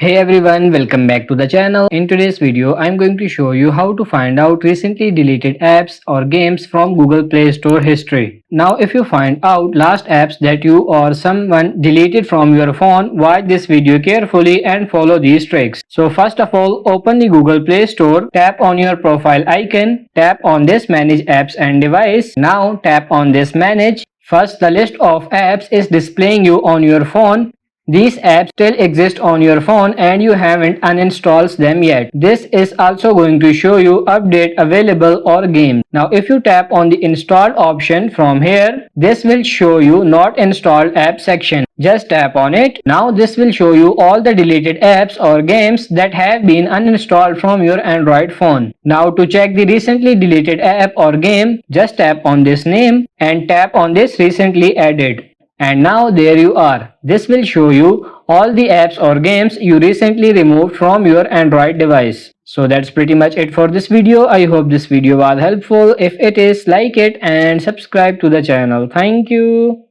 Hey everyone, welcome back to the channel. In today's video, I'm going to show you how to find out recently deleted apps or games from Google Play Store history. Now, if you find out last apps that you or someone deleted from your phone, watch this video carefully and follow these tricks. So first of all, open the Google Play Store, tap on your profile icon, tap on this Manage Apps and Device. Now tap on this Manage. First, the list of apps is displaying you on your phone. These apps still exist on your phone and you haven't uninstalled them yet. This is also going to show you update available or games. Now if you tap on the installed option from here, this will show you not installed app section. Just tap on it. Now this will show you all the deleted apps or games that have been uninstalled from your Android phone. Now to check the recently deleted app or game, just tap on this name and tap on this recently added. And now there you are. This will show you all the apps or games you recently removed from your Android device. So that's pretty much it for this video. I hope this video was helpful. If it is, like it and subscribe to the channel. Thank you.